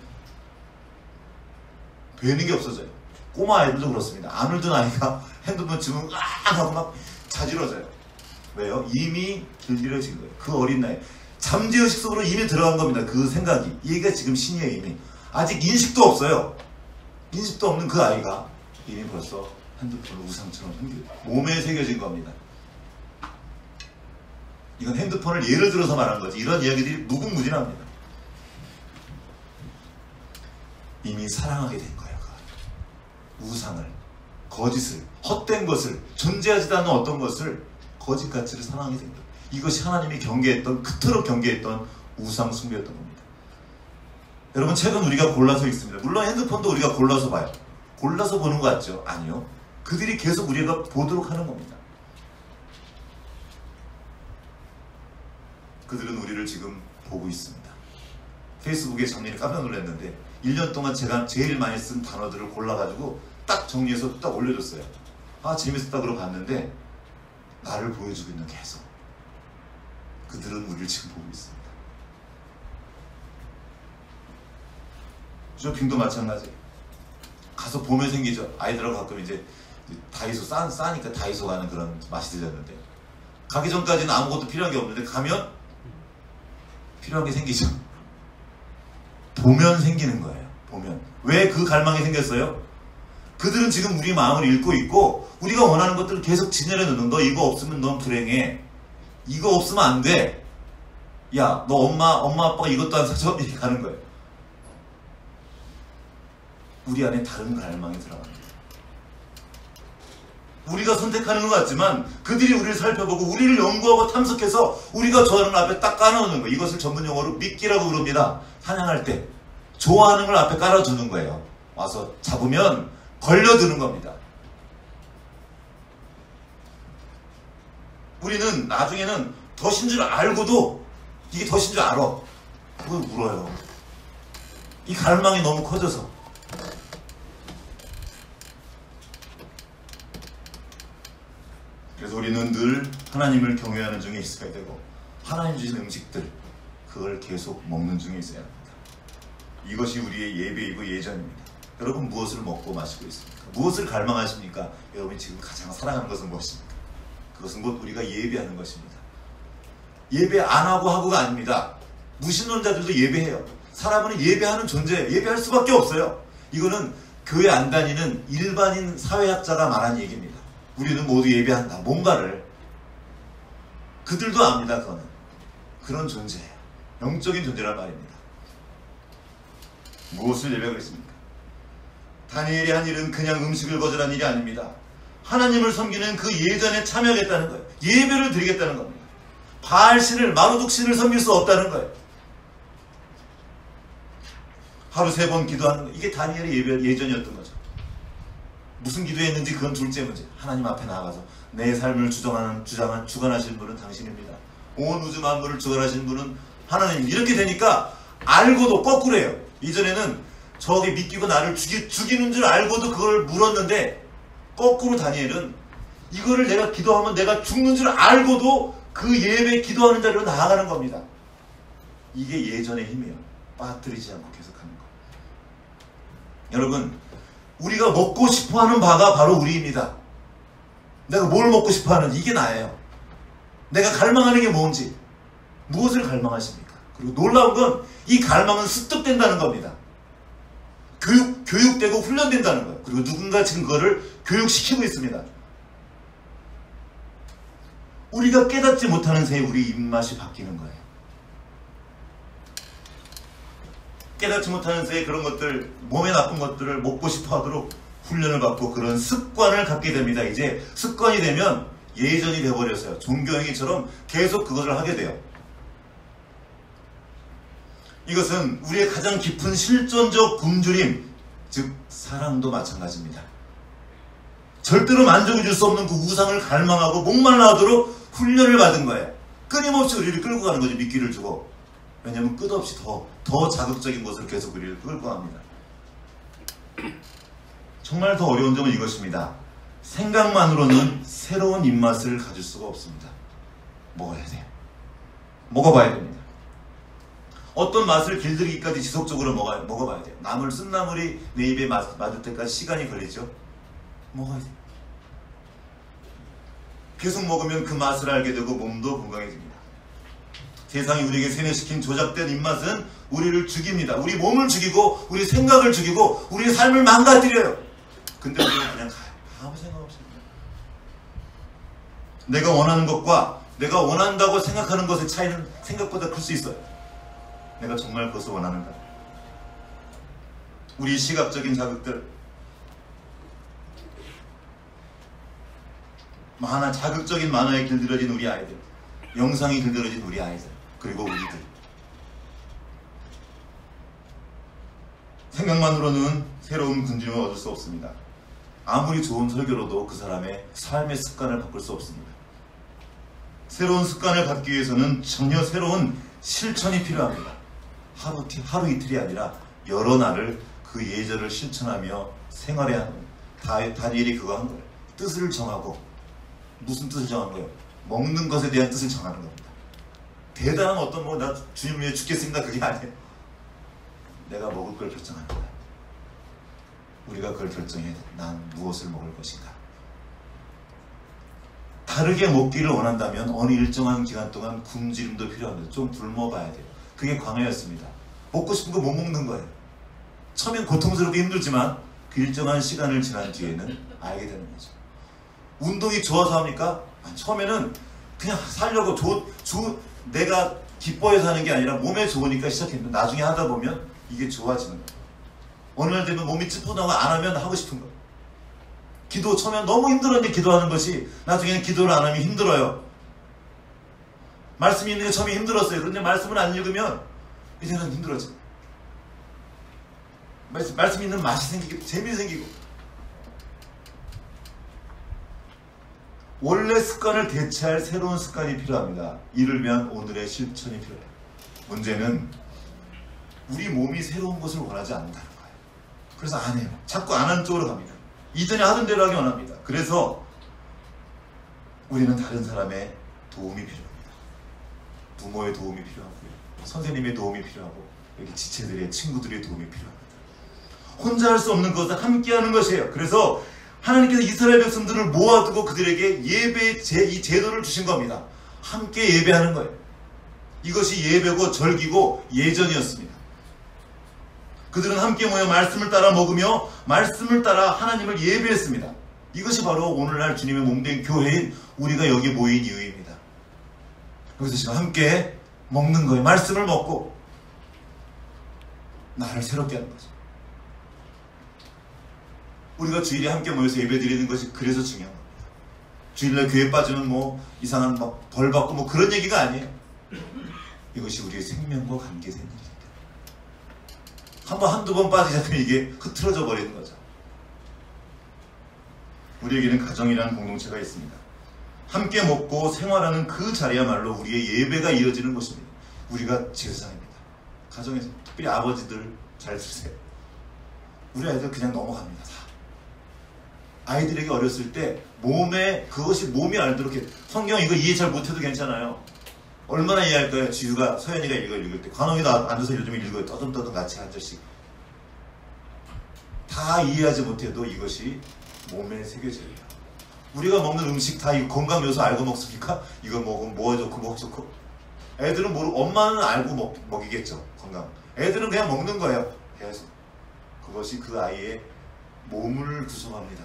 되는 게 없어져요. 꼬마 아이들도 그렇습니다. 안 울던 아이가 핸드폰 치면 으악 하고 막 자지러져요. 왜요? 이미 길들여진 거예요. 그 어린 나이. 잠재의식 속으로 이미 들어간 겁니다. 그 생각이. 얘가 지금 신이에요. 이미. 아직 인식도 없어요. 인식도 없는 그 아이가 이미 벌써 핸드폰을 우상처럼 몸에 새겨진 겁니다. 이건 핸드폰을 예를 들어서 말한 거지. 이런 이야기들이 무궁무진합니다. 이미 사랑하게 된 거예요. 그 우상을, 거짓을, 헛된 것을, 존재하지도 않는 어떤 것을, 거짓 가치를 사랑하게 된 거예요. 이것이 하나님이 경계했던, 그토록 경계했던 우상 숭배였던 겁니다. 여러분, 책은 우리가 골라서 읽습니다. 물론 핸드폰도 우리가 골라서 봐요. 골라서 보는 것 같죠? 아니요. 그들이 계속 우리가 보도록 하는 겁니다. 그들은 우리를 지금 보고 있습니다. 페이스북에 작년에 깜짝 놀랐는데 1년 동안 제가 제일 많이 쓴 단어들을 골라가지고 딱 정리해서 딱 올려줬어요. 아, 재밌었다 그러고 봤는데 나를 보여주고 있는, 계속 그들은 우리를 지금 보고 있습니다. 쇼핑도 마찬가지. 가서 보면 생기죠. 아이들하고 가끔 이제 다이소 싸니까 다이소 가는 그런 맛이 들렸는데, 가기 전까지는 아무것도 필요한 게 없는데 가면 필요한 게 생기죠. 보면 생기는 거예요. 보면. 왜 그 갈망이 생겼어요? 그들은 지금 우리 마음을 읽고 있고 우리가 원하는 것들을 계속 진열해 놓는, 너 이거 없으면 넌 불행해, 이거 없으면 안 돼, 야 너 엄마 아빠가 이것도 안 사줘, 이렇게 가는 거예요. 우리 안에 다른 갈망이 들어갑니다. 우리가 선택하는 것 같지만 그들이 우리를 살펴보고 우리를 연구하고 탐색해서 우리가 좋아하는 걸 앞에 딱 깔아놓는 거예요. 이것을 전문 용어로 미끼라고 부릅니다. 사냥할 때 좋아하는 걸 앞에 깔아주는 거예요. 와서 잡으면 걸려드는 겁니다. 우리는 나중에는 덫인 줄 알고도 이게 덫인 줄 알아. 그걸 물어요. 이 갈망이 너무 커져서. 그래서 우리는 늘 하나님을 경외하는 중에 있어야 되고, 하나님 주신 음식들, 그걸 계속 먹는 중에 있어야 합니다. 이것이 우리의 예배이고 예전입니다. 여러분, 무엇을 먹고 마시고 있습니까? 무엇을 갈망하십니까? 여러분이 지금 가장 사랑하는 것은 무엇입니까? 그것은 곧 우리가 예배하는 것입니다. 예배 안 하고가 아닙니다. 무신론자들도 예배해요. 사람은 예배하는 존재, 예배할 수밖에 없어요. 이거는 교회 안 다니는 일반인 사회학자가 말한 얘기입니다. 우리는 모두 예배한다. 뭔가를. 그들도 압니다. 그거는. 그런 존재예요. 영적인 존재란 말입니다. 무엇을 예배하고 있습니까? 다니엘이 한 일은 그냥 음식을 거절한 일이 아닙니다. 하나님을 섬기는 그 예전에 참여하겠다는 거예요. 예배를 드리겠다는 겁니다. 바알신을, 마루둑신을 섬길 수 없다는 거예요. 하루 3번 기도하는 거, 이게 다니엘의 예전이었던 거죠. 무슨 기도했는지 그건 둘째 문제. 하나님 앞에 나가서 내 삶을 주관하시는 분은 당신입니다. 온 우주 만물을 주관하시는 분은 하나님. 이렇게 되니까 알고도 거꾸로 해요. 이전에는 저게 믿기고 나를 죽이는 줄 알고도 그걸 물었는데, 거꾸로 다니엘은 이거를 내가 기도하면 내가 죽는 줄 알고도 그 예배 기도하는 자리로 나아가는 겁니다. 이게 예전의 힘이에요. 빠뜨리지 않고 계속하는 거. 여러분, 우리가 먹고 싶어하는 바가 바로 우리입니다. 내가 뭘 먹고 싶어하는지 이게 나예요. 내가 갈망하는 게 뭔지, 무엇을 갈망하십니까? 그리고 놀라운 건 이 갈망은 습득된다는 겁니다. 교육되고 훈련된다는 거예요. 그리고 누군가 지금 그거를 교육시키고 있습니다. 우리가 깨닫지 못하는 새에 우리 입맛이 바뀌는 거예요. 깨닫지 못하는 새에 그런 것들, 몸에 나쁜 것들을 먹고 싶어 하도록 훈련을 받고 그런 습관을 갖게 됩니다. 이제 습관이 되면 예전이 돼버렸어요. 종교행위처럼 계속 그것을 하게 돼요. 이것은 우리의 가장 깊은 실존적 굶주림, 즉 사랑도 마찬가지입니다. 절대로 만족해 줄 수 없는 그 우상을 갈망하고 목말라 하도록 훈련을 받은 거예요. 끊임없이 우리를 끌고 가는 거죠. 미끼를 주고. 왜냐하면 끝없이 더 자극적인 것을 계속 우리를 끌고 갑니다. 정말 더 어려운 점은 이것입니다. 생각만으로는 새로운 입맛을 가질 수가 없습니다. 먹어야 돼요. 먹어봐야 됩니다. 어떤 맛을 길들이기까지 지속적으로 먹어봐야 돼요. 쓴나물이 내 입에 맞을 때까지 시간이 걸리죠. 먹어야 돼요. 계속 먹으면 그 맛을 알게 되고 몸도 건강해집니다. 세상이 우리에게 세뇌시킨 조작된 입맛은 우리를 죽입니다. 우리 몸을 죽이고 우리 생각을 죽이고 우리의 삶을 망가뜨려요. 근데 우리는 그냥 가요. 아무 생각 없이. 내가 원하는 것과 내가 원한다고 생각하는 것의 차이는 생각보다 클 수 있어요. 내가 정말 그것을 원하는가? 우리 시각적인 자극들, 자극적인 만화에 길들여진 우리 아이들, 영상이 길들여진 우리 아이들, 그리고 우리들. 생각만으로는 새로운 군침을 얻을 수 없습니다. 아무리 좋은 설교로도 그 사람의 삶의 습관을 바꿀 수 없습니다. 새로운 습관을 갖기 위해서는 전혀 새로운 실천이 필요합니다. 하루 이틀이 아니라 여러 날을 그 예절을 실천하며 생활해야 하는 거예요. 다니엘이 그거 한 거예요. 뜻을 정하고. 무슨 뜻을 정한 거예요? 먹는 것에 대한 뜻을 정하는 겁니다. 대단한 어떤 나 주님 위해 죽겠습니다 그게 아니에요. 내가 먹을 걸 결정하는 거야. 우리가 그걸 결정해. 난 무엇을 먹을 것인가. 다르게 먹기를 원한다면 어느 일정한 기간 동안 굶주림도 필요합니다. 좀 굶어봐야 돼요. 그게 광야였습니다. 먹고 싶은 거 못 먹는 거예요. 처음엔 고통스럽고 힘들지만 그 일정한 시간을 지난 뒤에는 알게 되는 거죠. 운동이 좋아서 합니까? 처음에는 그냥 살려고 내가 기뻐해서 하는 게 아니라 몸에 좋으니까 시작했는데 나중에 하다 보면 이게 좋아지는 거예요. 어느 날 되면 몸이 찌뿌나고 안 하면 하고 싶은 거예요. 기도 처음엔 너무 힘들었는데 기도하는 것이 나중에는 기도를 안 하면 힘들어요. 말씀이 있는 게 처음에 힘들었어요. 그런데 말씀을 안 읽으면 이제는 힘들어져. 말씀 있는 맛이 생기고 재미가 생기고. 원래 습관을 대체할 새로운 습관이 필요합니다. 이를 위한 오늘의 실천이 필요해요. 문제는 우리 몸이 새로운 것을 원하지 않는다는 거예요. 그래서 안 해요. 자꾸 안 하는 쪽으로 갑니다. 이전에 하던 대로 하기 원합니다. 그래서 우리는 다른 사람의 도움이 필요합니다. 부모의 도움이 필요하고요. 선생님의 도움이 필요하고 여기 지체들의 친구들의 도움이 필요합니다. 혼자 할 수 없는 것은 함께 하는 것이에요. 그래서 하나님께서 이스라엘 백성들을 모아두고 그들에게 예배의 이 제도를 주신 겁니다. 함께 예배하는 거예요. 이것이 예배고 절기고 예전이었습니다. 그들은 함께 모여 말씀을 따라 먹으며 말씀을 따라 하나님을 예배했습니다. 이것이 바로 오늘날 주님의 몸된 교회인 우리가 여기 모인 이유입니다. 여기서 지금 함께 먹는 거예요. 말씀을 먹고 나를 새롭게 하는 거죠. 우리가 주일에 함께 모여서 예배 드리는 것이 그래서 중요한 겁니다. 주일날 교회 빠지면 이상한 벌 받고 그런 얘기가 아니에요. 이것이 우리의 생명과 관계된 일입니다. 한두 번 빠지자면 이게 흐트러져 버리는 거죠. 우리에게는 가정이라는 공동체가 있습니다. 함께 먹고 생활하는 그 자리야말로 우리의 예배가 이어지는 것입니다. 우리가 제사장입니다. 가정에서 특별히 아버지들 잘 들으세요. 우리 아이들 그냥 넘어갑니다. 다. 아이들에게 어렸을 때 몸에 그것이 몸이 알도록 이렇게 성경 이거 이해 잘 못해도 괜찮아요. 얼마나 이해할까요? 지유가 서연이가 이걸 읽을 때 관홍이도 앉아서 요즘에 읽어요. 떠듬떠듬 같이 한 절씩. 다 이해하지 못해도 이것이 몸에 새겨져요. 우리가 먹는 음식 다 이 건강 요소 알고 먹습니까? 이거 먹으면 뭐가 좋고 뭐가 좋고. 애들은 모르고 엄마는 알고 먹이겠죠. 건강. 애들은 그냥 먹는 거예요. 계속. 그것이 그 아이의 몸을 구성합니다.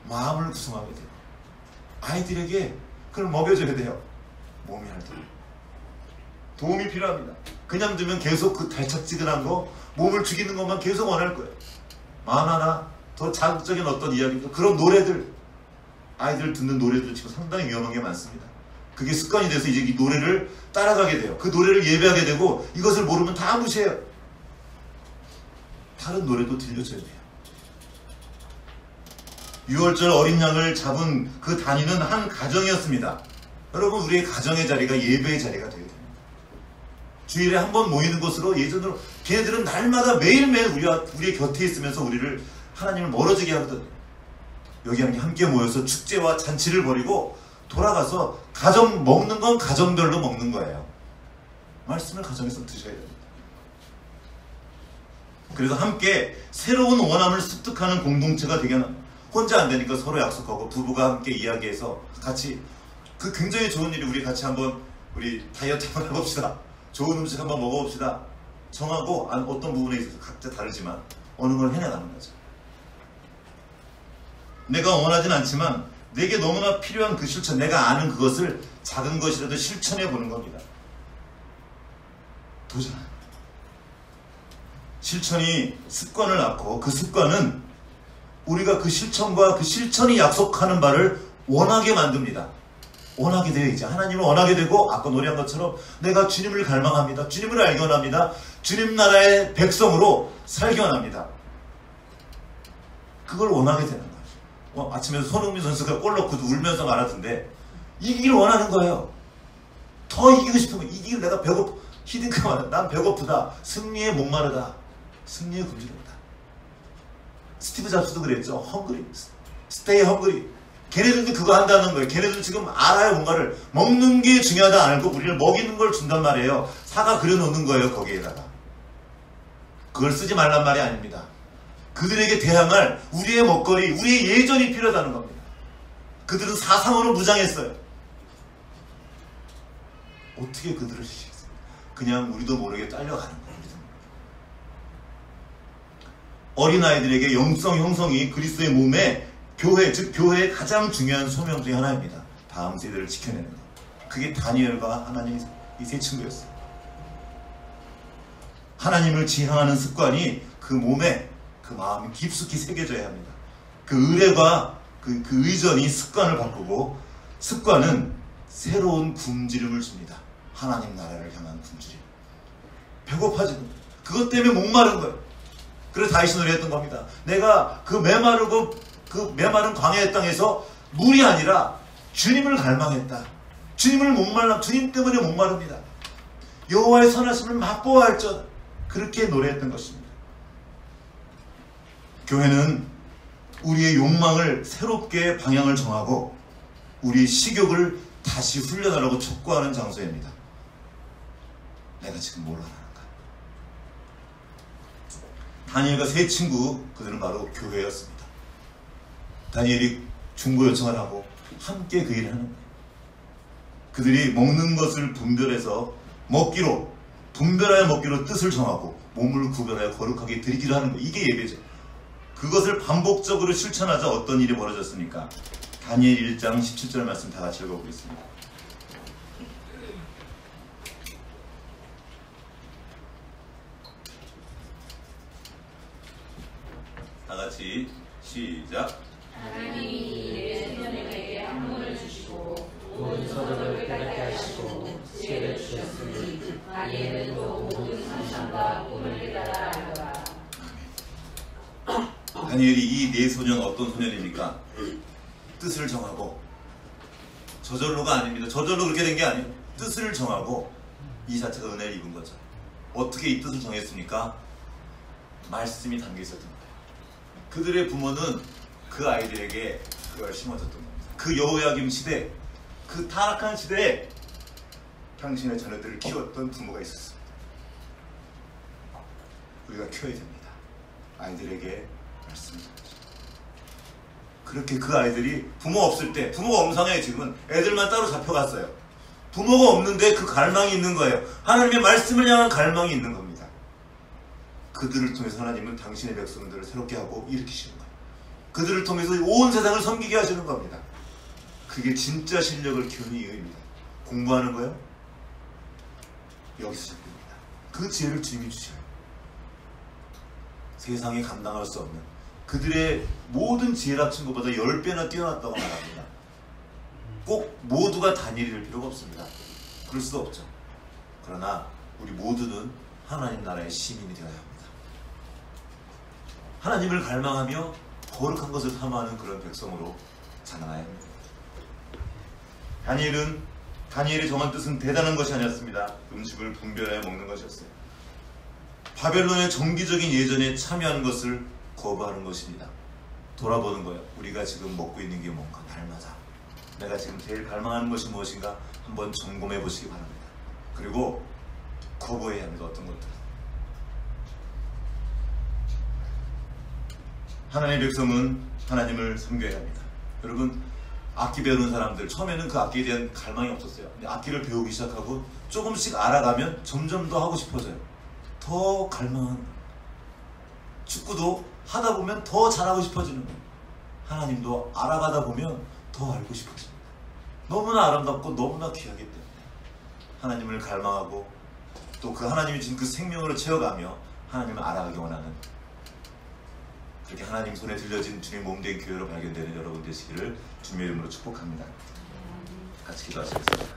마음을 구성하게 돼요. 아이들에게 그걸 먹여줘야 돼요. 몸이 할 때. 도움이 필요합니다. 그냥 두면 계속 그 달착지근한 거, 몸을 죽이는 것만 계속 원할 거예요. 만화나 더 자극적인 어떤 이야기들, 그런 노래들, 아이들 듣는 노래들 지금 상당히 위험한 게 많습니다. 그게 습관이 돼서 이제 이 노래를 따라가게 돼요. 그 노래를 예배하게 되고 이것을 모르면 다 무시해요. 다른 노래도 들려줘야 돼요. 6월절 어린 양을 잡은 그 단위는 한 가정이었습니다. 여러분, 우리의 가정의 자리가 예배의 자리가 되어야 됩니다. 주일에 한 번 모이는 곳으로 예전으로 걔네들은 날마다 매일매일 우리의 곁에 있으면서 우리를 하나님을 멀어지게 하거든요. 여기 함께 모여서 축제와 잔치를 벌이고 돌아가서 가정 먹는 건 가정별로 먹는 거예요. 말씀을 가정에서 드셔야 됩니다. 그래서 함께 새로운 원함을 습득하는 공동체가 되게 합니다. 혼자 안 되니까 서로 약속하고 부부가 함께 이야기해서 같이 그 굉장히 좋은 일이 우리 같이 한번 우리 다이어트 한번 해봅시다. 좋은 음식 한번 먹어봅시다. 정하고 어떤 부분에 있어서 각자 다르지만 어느 걸 해내가는 거죠. 내가 원하진 않지만 내게 너무나 필요한 그 실천, 내가 아는 그것을 작은 것이라도 실천해 보는 겁니다. 도전. 실천이 습관을 낳고 그 습관은 우리가 그 실천과 그 실천이 약속하는 바를 원하게 만듭니다. 원하게 돼요. 이제 하나님을 원하게 되고 아까 노래한 것처럼 내가 주님을 갈망합니다. 주님을 알기 원합니다. 주님 나라의 백성으로 살기 원합니다. 그걸 원하게 되는 거죠. 아침에 손흥민 선수가 골 넣고도 울면서 말하던데 이기길 원하는 거예요. 더 이기고 싶으면 이기길 내가 히딩크가 말해. 난 배고프다. 승리에 목마르다. 승리에 굶주렸다. 스티브 잡스도 그랬죠. 헝그리. 스테이 헝그리. 걔네들도 그거 한다는 거예요. 걔네들은 지금 알아요. 뭔가를 먹는 게 중요하다 알고 우리를 먹이는 걸 준단 말이에요. 사과 그려놓는 거예요. 거기에다가. 그걸 쓰지 말란 말이 아닙니다. 그들에게 대항할 우리의 먹거리, 우리의 예전이 필요하다는 겁니다. 그들은 사상으로 무장했어요. 어떻게 그들을 시켰어요? 그냥 우리도 모르게 딸려가는 거예요. 어린아이들에게 영성 형성이 그리스도의 몸에 교회, 즉 교회의 가장 중요한 소명 중에 하나입니다. 다음 세대를 지켜내는 것. 그게 다니엘과 하나님의 이 세 친구였어요. 하나님을 지향하는 습관이 그 몸에 그 마음이 깊숙이 새겨져야 합니다. 그 의뢰와 그 의전이 습관을 바꾸고 습관은 새로운 굶주림을 줍니다. 하나님 나라를 향한 굶주림. 배고파지는 거예요. 그것 때문에 목마른 거예요. 그래서 다윗이 노래했던 겁니다. 내가 그 메마른 광야의 땅에서 물이 아니라 주님을 갈망했다. 주님 때문에 목마릅니다. 여호와의 선하심을 맛보아할 것. 그렇게 노래했던 것입니다. 교회는 우리의 욕망을 새롭게 방향을 정하고 우리의 식욕을 다시 훈련하라고 촉구하는 장소입니다. 내가 지금 뭘 하는가? 다니엘과 세 친구, 그들은 바로 교회였습니다. 다니엘이 중보 요청을 하고 함께 그 일을 하는 거예요. 그들이 먹는 것을 분별해서 분별하여 먹기로 뜻을 정하고 몸을 구별하여 거룩하게 드리기로 하는 거예요. 이게 예배죠. 그것을 반복적으로 실천하자 어떤 일이 벌어졌습니까? 다니엘 1장 17절 말씀 다 같이 읽어보겠습니다. 다 같이 시작. 하나님이 내 생명에게 학문을 주시고 온 서적을 깨닫게 하시고 지혜를 주셨으니 다니엘은 또 모든 상상과 꿈을 깨달아 알더라. 다니엘이 이 네 소년 어떤 소년입니까? 뜻을 정하고 저절로가 아닙니다. 저절로 그렇게 된 게 아니에요. 뜻을 정하고 이 자체가 은혜를 입은 거죠. 어떻게 이 뜻을 정했습니까? 말씀이 담겨 있었던 거예요. 그들의 부모는 그 아이들에게 그걸 심어줬던 겁니다. 그 여호야김 시대, 그 타락한 시대에 당신의 자녀들을 키웠던 부모가 있었습니다. 우리가 키워야 됩니다. 아이들에게 말씀을 전하죠. 그렇게 그 아이들이 부모 없을 때, 부모가 엄상해. 지금은 애들만 따로 잡혀갔어요. 부모가 없는데 그 갈망이 있는 거예요. 하나님의 말씀을 향한 갈망이 있는 겁니다. 그들을 통해서 하나님은 당신의 백성들을 새롭게 하고 일으키시는 거예요. 그들을 통해서 온 세상을 섬기게 하시는 겁니다. 그게 진짜 실력을 키우는 이유입니다. 공부하는 거요? 여기서 시작됩니다. 그 지혜를 주님이 주셔요. 세상에 감당할 수 없는 그들의 모든 지혜를 합친 것보다 10배나 뛰어났다고 말합니다. 꼭 모두가 다니엘일 필요가 없습니다. 그럴 수도 없죠. 그러나 우리 모두는 하나님 나라의 시민이 되어야 합니다. 하나님을 갈망하며 거룩한 것을 탐하는 그런 백성으로 자라나야 합니다. 다니엘의 정한 뜻은 대단한 것이 아니었습니다. 음식을 분별하여 먹는 것이었어요. 바벨론의 정기적인 예전에 참여하는 것을 거부하는 것입니다. 돌아보는 거예요. 우리가 지금 먹고 있는 게 뭔가 닮아자. 내가 지금 제일 갈망하는 것이 무엇인가 한번 점검해 보시기 바랍니다. 그리고 거부해야 합니다. 어떤 것들. 하나님의 백성은 하나님을 섬겨야 합니다. 여러분, 악기 배우는 사람들 처음에는 그 악기에 대한 갈망이 없었어요. 근데 악기를 배우기 시작하고 조금씩 알아가면 점점 더 하고 싶어져요. 더 갈망하는 거예요. 축구도 하다 보면 더 잘하고 싶어지는 거예요. 하나님도 알아가다 보면 더 알고 싶어집니다. 너무나 아름답고 너무나 귀하기 때문에 하나님을 갈망하고 또 그 하나님이 준 그 생명으로 채워가며 하나님을 알아가기 원하는, 그렇게 하나님 손에 들려진 주님 몸된 교회로 발견되는 여러분 되시기를 주님의 이름으로 축복합니다. 같이 기도하시겠습니다.